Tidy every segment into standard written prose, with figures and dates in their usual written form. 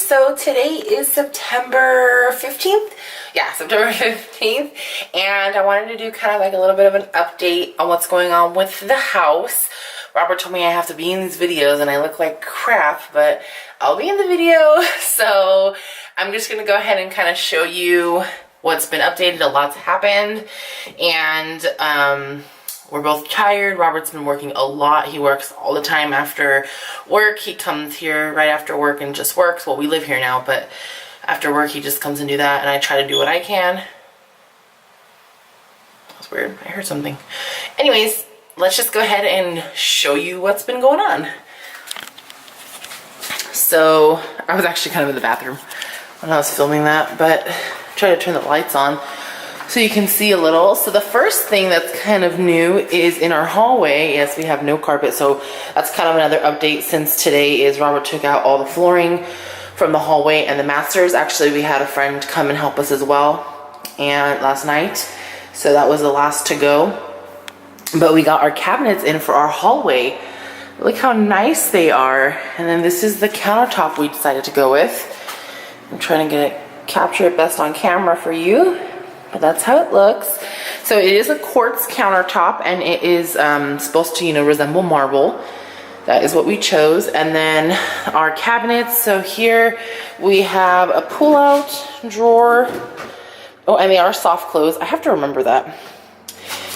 So today is September 15th. Yeah, September 15th. And I wanted to do kind of like a little bit of an update on what's going on with the house. Robert told me I have to be in these videos and I look like crap, but I'll be in the video. So I'm just going to go ahead and kind of show you what's been updated. A lot's happened. And we're both tired. Robert's been working a lot. He works all the time after work. He comes here right after work and just works. Well, we live here now, but after work he just comes and do that, and I try to do what I can. That's weird. I heard something. Anyways, let's just go ahead and show you what's been going on. So I was actually kind of in the bathroom when I was filming that, but try to turn the lights on so you can see a little. So the first thing that's kind of new is in our hallway. Yes, we have no carpet, so that's kind of another update since today is Robert took out all the flooring from the hallway and the masters. Actually, we had a friend come and help us as well, and last night, so that was the last to go. But we got our cabinets in for our hallway. Look how nice they are. And then this is the countertop we decided to go with. I'm trying to capture it best on camera for you. But that's how it looks. So it is a quartz countertop, and it is supposed to, resemble marble. That is what we chose. And then our cabinets. So here we have a pull-out drawer. Oh, and they are soft close. I have to remember that.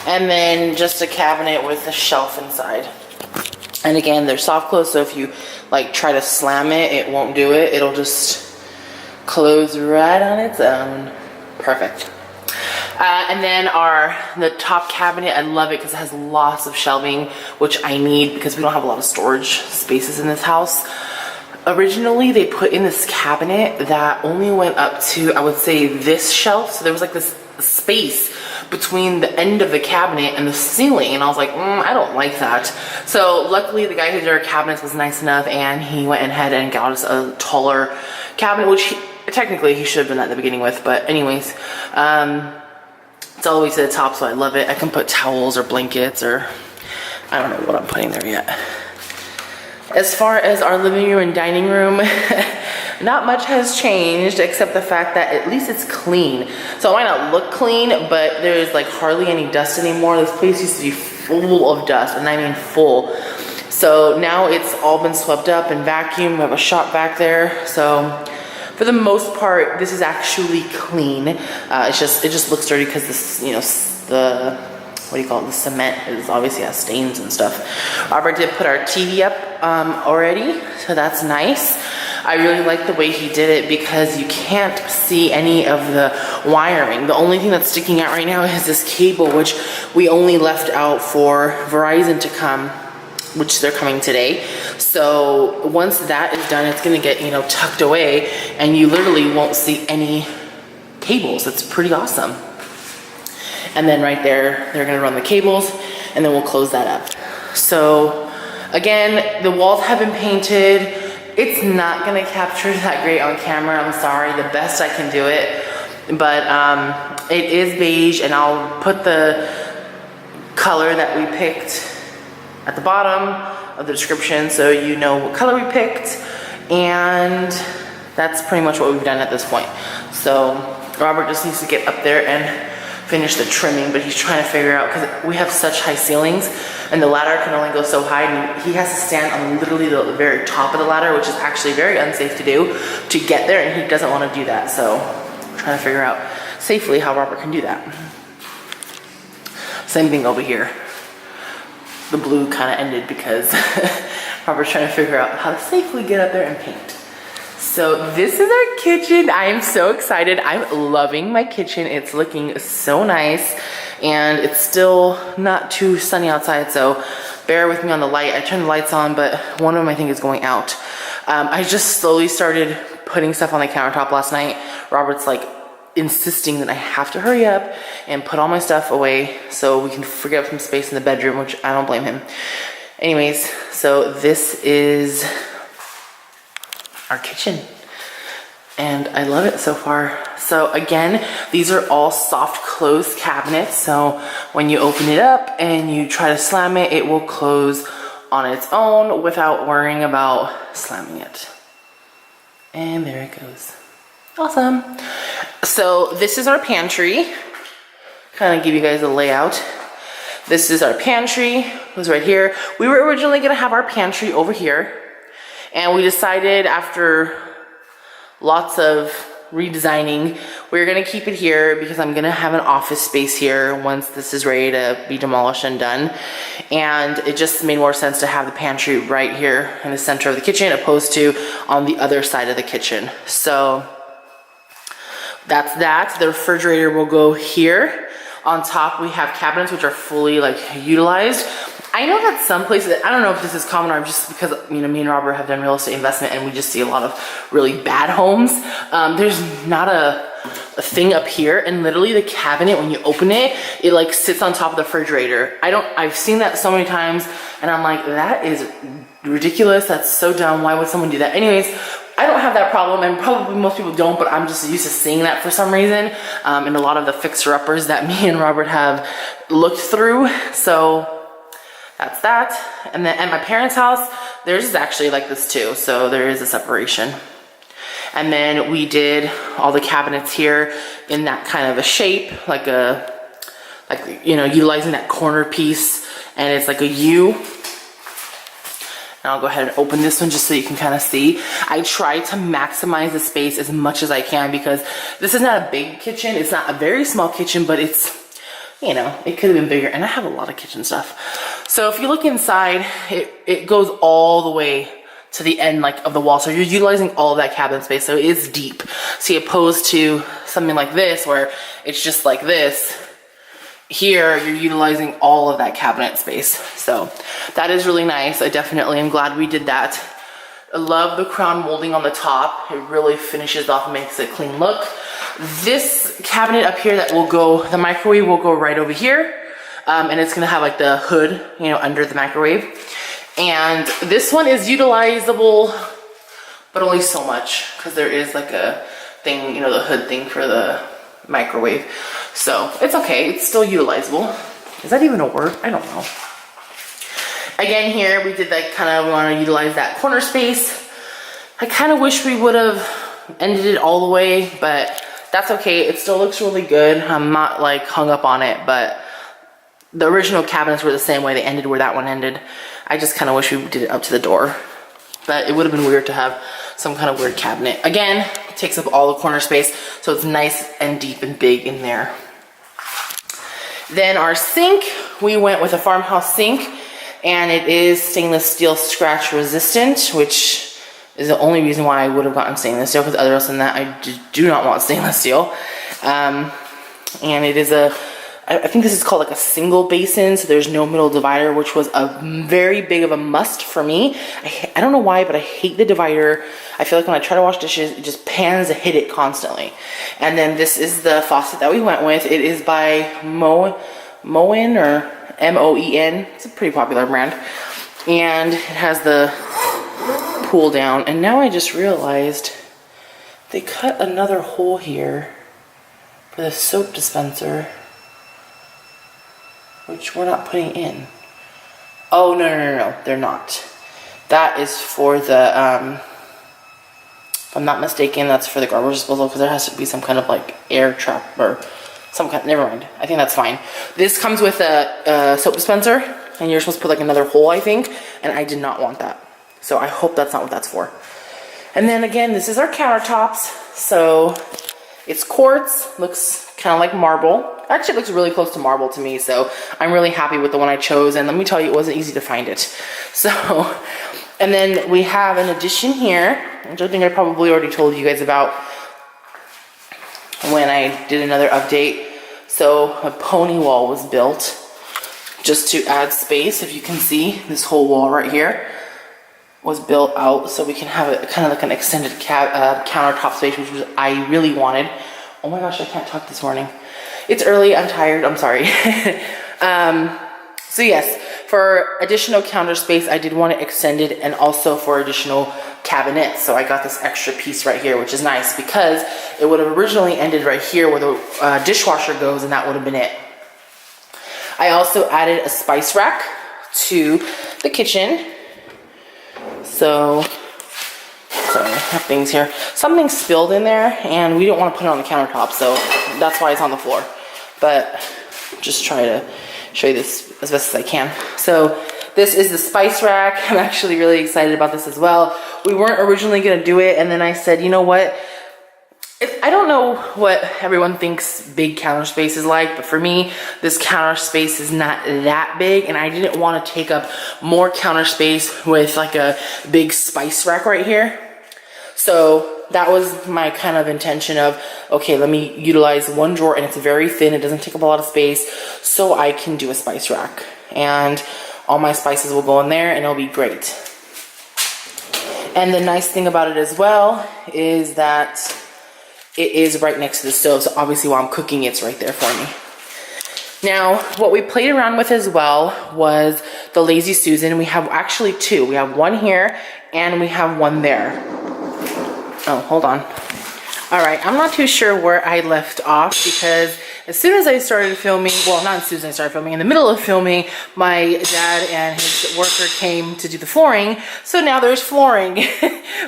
And then just a cabinet with a shelf inside. And again, they're soft close, so if you like try to slam it, it won't do it. It'll just close right on its own. Perfect. And then the top cabinet, I love it because it has lots of shelving, which I need because we don't have a lot of storage spaces in this house. Originally, they put in this cabinet that only went up to, I would say, this shelf. So there was like this space between the end of the cabinet and the ceiling, and I was like, I don't like that. So luckily, the guy who did our cabinets was nice enough, and he went ahead and got us a taller cabinet, which technically he should have done that at the beginning with, but anyways, it's all the way to the top, so I love it. I can put towels or blankets, or I don't know what I'm putting there yet. As far as our living room and dining room, not much has changed except the fact that at least it's clean. So it might not look clean, but there's like hardly any dust anymore. This place used to be full of dust, and I mean full. So now it's all been swept up and vacuumed. We have a shop back there. So for the most part, this is actually clean. It just looks dirty because this, the cement is obviously has stains and stuff. Robert did put our TV up already, so that's nice. I really like the way he did it because you can't see any of the wiring. The only thing that's sticking out right now is this cable, which we only left out for Verizon to come, which they're coming today. So once that is done, it's gonna get, tucked away, and you literally won't see any cables. It's pretty awesome. And then right there, they're gonna run the cables, and then we'll close that up. So again, the walls have been painted. It's not gonna capture that great on camera, I'm sorry, the best I can do it. But it is beige, and I'll put the color that we picked at the bottom of the description so you know what color we picked. And that's pretty much what we've done at this point. So Robert just needs to get up there and finish the trimming, but he's trying to figure out, because we have such high ceilings and the ladder can only go so high, and he has to stand on literally the very top of the ladder, which is actually very unsafe to do, to get there, and he doesn't want to do that. So we're trying to figure out safely how Robert can do that. Same thing over here. The blue kind of ended because Robert's trying to figure out how to safely get up there and paint. So this is our kitchen. I am so excited. I'm loving my kitchen. It's looking so nice, and it's still not too sunny outside, so bear with me on the light. I turned the lights on, but one of them I think is going out. I just slowly started putting stuff on the countertop last night. Robert's like insisting that I have to hurry up and put all my stuff away so we can free up some space in the bedroom, which I don't blame him. Anyways, so this is our kitchen, and I love it so far. So again, these are all soft close cabinets, so when you open it up and you try to slam it, it will close on its own without worrying about slamming it. And there it goes. Awesome. So this is our pantry. Kind of give you guys a layout. This is our pantry. It was right here. We were originally gonna have our pantry over here, and we decided after lots of redesigning, we're gonna keep it here because I'm gonna have an office space here once this is ready to be demolished and done. And it just made more sense to have the pantry right here in the center of the kitchen opposed to on the other side of the kitchen. So that's that. The refrigerator will go here. On top, we have cabinets which are fully like utilized. I know that some places, I don't know if this is common or just because, you know, me and Robert have done real estate investment and we just see a lot of really bad homes. There's not a thing up here, and literally the cabinet, when you open it, it like sits on top of the refrigerator. I've seen that so many times and I'm like, that is ridiculous. That's so dumb. Why would someone do that? Anyways, I don't have that problem, and probably most people don't, but I'm just used to seeing that for some reason in a lot of the fixer-uppers that me and Robert have looked through. So that's that. And then at my parents' house, theirs is actually like this too, so there is a separation. And then we did all the cabinets here in that kind of a shape, like you know, utilizing that corner piece, and it's like a U. And I'll go ahead and open this one just so you can kind of see. I try to maximize the space as much as I can because this is not a big kitchen. It's not a very small kitchen, but it's, you know, it could have been bigger. And I have a lot of kitchen stuff. So if you look inside, it goes all the way to the end like of the wall. So you're utilizing all of that cabinet space. So it is deep. See, opposed to something like this where it's just like this. Here, you're utilizing all of that cabinet space. So that is really nice. I definitely am glad we did that. I love the crown molding on the top. It really finishes off and makes a clean look. This cabinet up here that will go, the microwave will go right over here. And it's gonna have like the hood, you know, under the microwave. And this one is utilizable, but only so much because there is like a thing, you know, the hood thing for the microwave. So it's okay, it's still utilizable. Is that even a word? I don't know. Again, here we did like kind of want to utilize that corner space. I kind of wish we would have ended it all the way, but that's okay. It still looks really good. I'm not like hung up on it, but the original cabinets were the same way. They ended where that one ended. I just kind of wish we did it up to the door, but it would have been weird to have some kind of weird cabinet. Again, it takes up all the corner space, so it's nice and deep and big in there. Then our sink, we went with a farmhouse sink, and it is stainless steel scratch resistant, which is the only reason why I would have gotten stainless steel, because other than that, I do not want stainless steel. And it is I think this is called like a single basin, so there's no middle divider, which was a very big of a must for me. I don't know why, but I hate the divider. I feel like when I try to wash dishes, it just pans to hit it constantly. And then this is the faucet that we went with. It is by Moen or M-O-E-N. It's a pretty popular brand. And it has the pull down. And now I just realized they cut another hole here for the soap dispenser, which we're not putting in. Oh, no, they're not. That is for the, if I'm not mistaken, that's for the garbage disposal, because there has to be some kind of like air trap or some kind, never mind. I think that's fine. This comes with a soap dispenser, and you're supposed to put like another hole, I think, and I did not want that. So I hope that's not what that's for. And then again, this is our countertops. So it's quartz, looks kind of like marble. Actually, it looks really close to marble to me, so I'm really happy with the one I chose, and let me tell you, it wasn't easy to find it. So, and then we have an addition here, which I think I probably already told you guys about when I did another update. So a pony wall was built just to add space. If you can see, this whole wall right here was built out so we can have it kind of like an extended countertop space, which was I really wanted. Oh my gosh, I can't talk this morning. It's early, I'm tired, I'm sorry. So yes, for additional counter space, I did want it extended, and also for additional cabinets. So I got this extra piece right here, which is nice because it would have originally ended right here where the dishwasher goes, and that would have been it. I also added a spice rack to the kitchen. So So I have things here. Something spilled in there and we don't want to put it on the countertop, so that's why it's on the floor. But just try to show you this as best as I can. So this is the spice rack. I'm actually really excited about this as well. We weren't originally gonna do it, and then I said, you know what? I don't know what everyone thinks big counter space is like, but for me, this counter space is not that big, and I didn't want to take up more counter space with like a big spice rack right here. So that was my kind of intention of, okay, let me utilize one drawer, and it's very thin, it doesn't take up a lot of space, so I can do a spice rack. And all my spices will go in there and it'll be great. And the nice thing about it as well is that it is right next to the stove, so obviously while I'm cooking, it's right there for me. Now, what we played around with as well was the Lazy Susan. We have actually two. We have one here and we have one there. Oh, hold on. All right, I'm not too sure where I left off because as soon as I started filming, well, not as soon as I started filming, in the middle of filming, my dad and his worker came to do the flooring. So now there's flooring,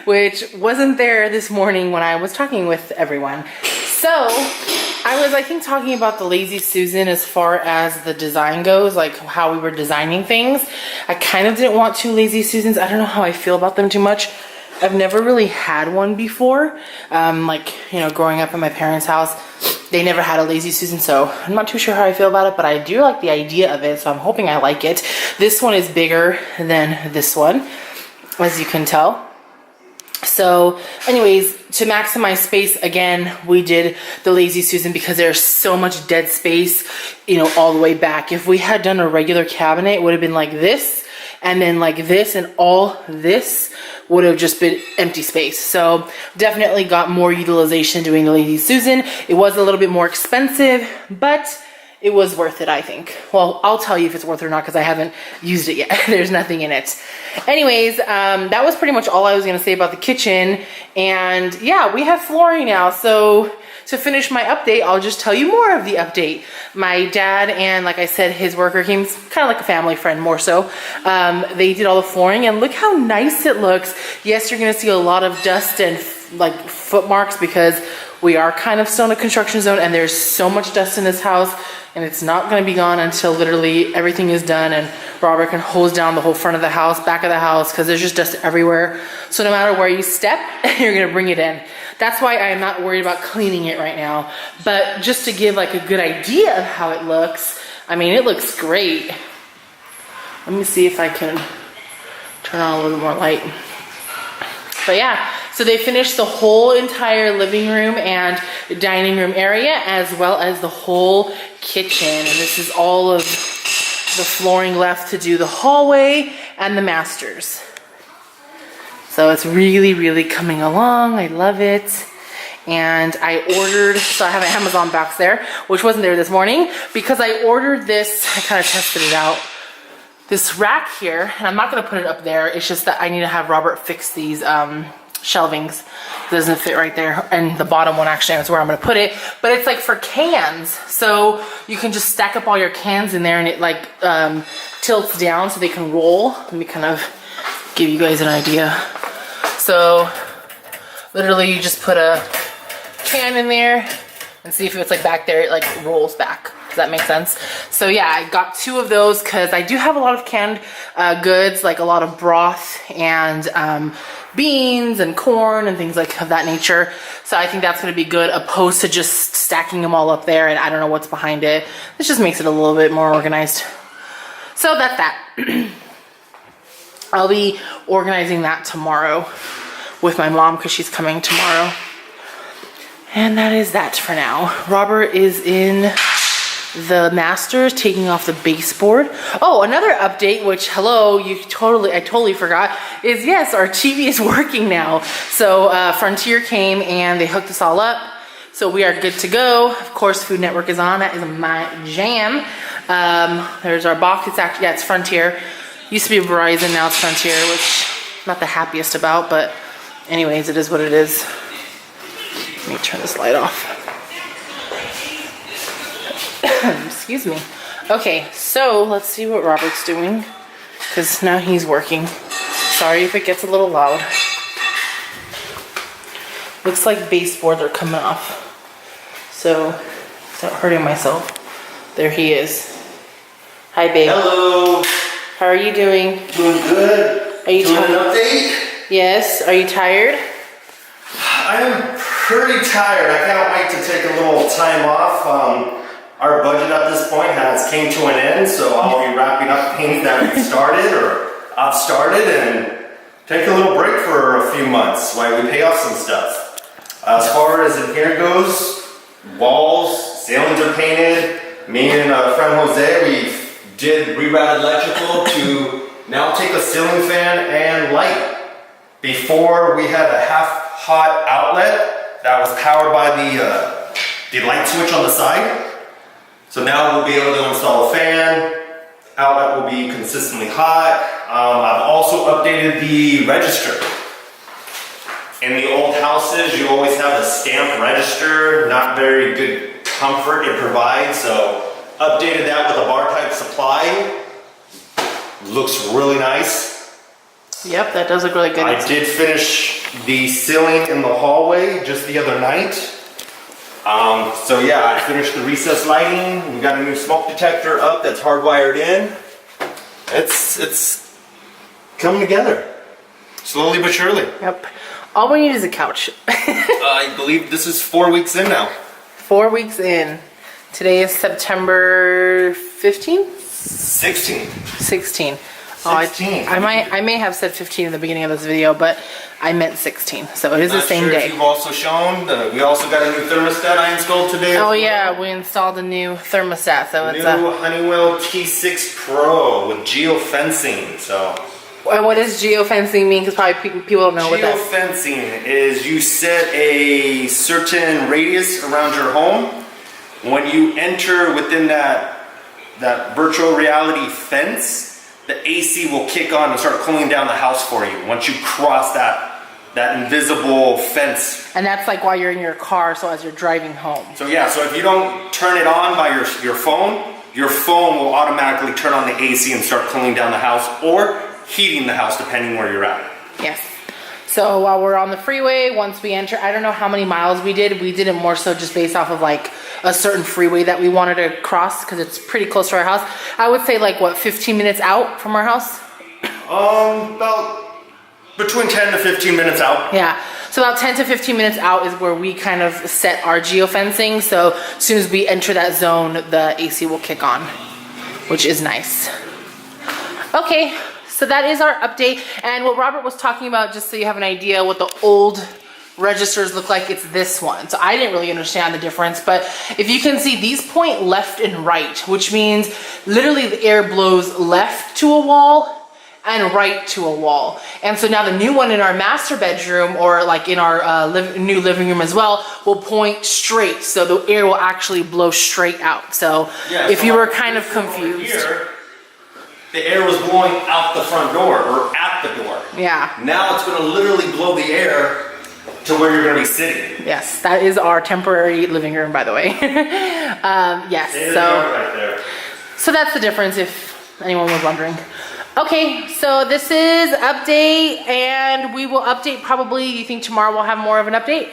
which wasn't there this morning when I was talking with everyone. So I was, I think, talking about the Lazy Susan as far as the design goes, like how we were designing things. I kind of didn't want two Lazy Susans. I don't know how I feel about them too much. I've never really had one before. Like, you know, growing up in my parents' house, they never had a Lazy Susan, so I'm not too sure how I feel about it, but I do like the idea of it, so I'm hoping I like it. This one is bigger than this one, as you can tell. So anyways, to maximize space, again, we did the Lazy Susan because there's so much dead space, you know, all the way back. If we had done a regular cabinet, it would have been like this, and then like this, and all this would have just been empty space. So definitely got more utilization doing the Lazy Susan. It was a little bit more expensive, but it was worth it, I think. Well, I'll tell you if it's worth it or not because I haven't used it yet. There's nothing in it. Anyways, that was pretty much all I was gonna say about the kitchen. And yeah, we have flooring now. So to finish my update, I'll just tell you more of the update. My dad and, like I said, his worker came, kind of like a family friend more so. They did all the flooring and look how nice it looks. Yes, you're gonna see a lot of dust and like foot marks because we are kind of still in a construction zone and there's so much dust in this house, and it's not gonna be gone until literally everything is done and Robert can hose down the whole front of the house, back of the house, because there's just dust everywhere. So no matter where you step, you're gonna bring it in. That's why I am not worried about cleaning it right now. But just to give like a good idea of how it looks, I mean, it looks great. Let me see if I can turn on a little more light. But yeah, so they finished the whole entire living room and dining room area, as well as the whole kitchen. And this is all of the flooring left to do the hallway and the masters. So it's really, really coming along. I love it. And I ordered, so I have an Amazon box there, which wasn't there this morning, because I ordered this, I kind of tested it out. This rack here, and I'm not gonna put it up there, it's just that I need to have Robert fix these shelvings. It doesn't fit right there, and the bottom one actually is where I'm gonna put it, but it's like for cans, so you can just stack up all your cans in there and it like tilts down so they can roll. Let me kind of give you guys an idea. So literally you just put a can in there and see if it's like back there, it like rolls back. Does that make sense? So yeah, I got two of those because I do have a lot of canned goods, like a lot of broth and beans and corn and things like of that nature. So I think that's gonna be good opposed to just stacking them all up there and I don't know what's behind it. This just makes it a little bit more organized. So that's that. I'll be organizing that tomorrow with my mom because she's coming tomorrow. And that is that for now. Robert is in the masters taking off the baseboard. Oh, another update, which hello, I totally forgot, is yes, our TV is working now. So Frontier came and they hooked us all up. So we are good to go. Of course, Food Network is on. That is my jam. There's our box. It's actually, yeah, it's Frontier. Used to be Verizon, now it's Frontier, which I'm not the happiest about, but anyways, it is what it is. Let me turn this light off. Excuse me. Okay, so let's see what Robert's doing, because now he's working. Sorry if it gets a little loud. Looks like baseboards are coming off. So, without hurting myself. There he is. Hi, babe. Hello. How are you doing? Doing good. Are you doing tired? an update? Yes. Are you tired? I am pretty tired. I can't wait to take a little time off. Our budget at this point has came to an end, so I'll be wrapping up things that we've started or I've started and take a little break for a few months while we pay off some stuff. As far as in here goes, walls, ceilings are painted. Me and friend Jose, we did reroute electrical to now take a ceiling fan and light. Before we had a half-hot outlet that was powered by the light switch on the side. So now we'll be able to install a fan. Outlet will be consistently hot. I've also updated the register. In the old houses, you always have a stamped register, not very good comfort it provides, so updated that with a bar type supply. Looks really nice. Yep, that does look really good. I did finish the ceiling in the hallway just the other night. So yeah, I finished the recessed lighting. We got a new smoke detector up that's hardwired in. It's coming together. Slowly but surely. Yep. All we need is a couch. I believe this is 4 weeks in now. 4 weeks in. Today is September 15th? 16. 16. 16. I may have said 15 in the beginning of this video, but I meant 16. So it is the same Not sure day. if you've also shown, we also got a new thermostat I installed today. Oh yeah, we installed a new thermostat. So it's New Honeywell T6 Pro with geofencing. So. And what does geofencing mean? Because probably people don't know what that is. Geofencing is you set a certain radius around your home. When you enter within that virtual reality fence, the AC will kick on and start cooling down the house for you once you cross that invisible fence. And that's like while you're in your car, so as you're driving home. So yeah, so if you don't turn it on by your phone will automatically turn on the AC and start cooling down the house or heating the house depending where you're at. Yes. So while we're on the freeway, once we enter, I don't know how many miles we did it more so just based off of like a certain freeway that we wanted to cross because it's pretty close to our house. I would say like what, 15 minutes out from our house? About between 10 to 15 minutes out. Yeah. So about 10 to 15 minutes out is where we kind of set our geofencing. So as soon as we enter that zone, the AC will kick on, which is nice. Okay. So that is our update, and what Robert was talking about, just so you have an idea what the old registers look like, it's this one. So I didn't really understand the difference, but if you can see, these point left and right, which means literally the air blows left to a wall and right to a wall. And so now the new one in our master bedroom, or like in our new living room as well, will point straight, so the air will actually blow straight out. So yeah, if you were kind of confused. The air was blowing out the front door, or at the door. Yeah. Now it's going to literally blow the air to where you're going to be sitting. Yes, that is our temporary living room, by the way. Yes, right there. So that's the difference, if anyone was wondering. Okay, so this is update, and we will update probably, you think tomorrow we'll have more of an update?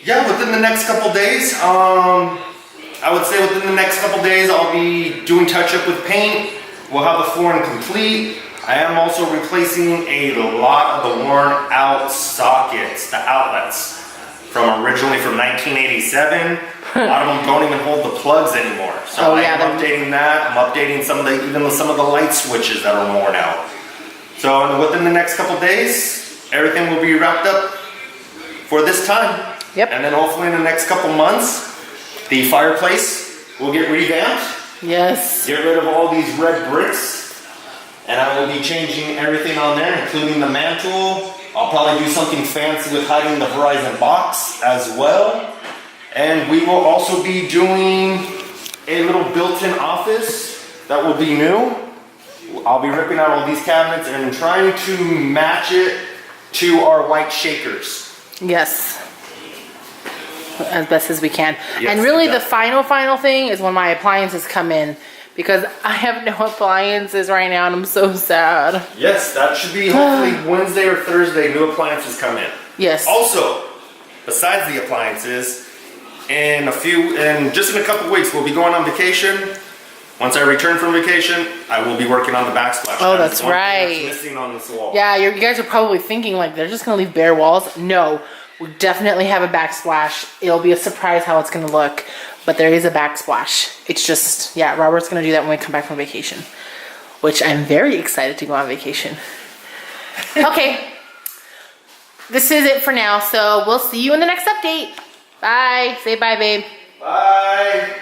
Yeah, within the next couple days. I would say within the next couple days I'll be doing touch-up with paint. We'll have the flooring complete. I am also replacing a lot of the worn out sockets, the outlets, originally from 1987. A lot of them don't even hold the plugs anymore. So I'm updating that. I'm updating some of the light switches that are worn out. So within the next couple days, everything will be wrapped up for this time. Yep. And then hopefully in the next couple months, the fireplace will get revamped. Yes. Get rid of all these red bricks, and I will be changing everything on there, including the mantle. I'll probably do something fancy with hiding the Verizon box as well. And we will also be doing a little built-in office that will be new. I'll be ripping out all these cabinets and trying to match it to our white shakers. Yes. As best as we can. Yes, and really the final thing is when my appliances come in, because I have no appliances right now and I'm so sad. Yes, that should be hopefully Wednesday or Thursday, new appliances come in. Yes. Also, besides the appliances. Just in a couple weeks, we'll be going on vacation. Once I return from vacation, I will be working on the backsplash. Oh, That is that's one thing right. that's missing on this wall. Yeah, you guys are probably thinking like they're just gonna leave bare walls. No, we definitely have a backsplash. It'll be a surprise how it's gonna look, but there is a backsplash. It's just, yeah, Robert's gonna do that when we come back from vacation, which I'm very excited to go on vacation. Okay, this is it for now. So we'll see you in the next update. Bye. Say bye, babe. Bye.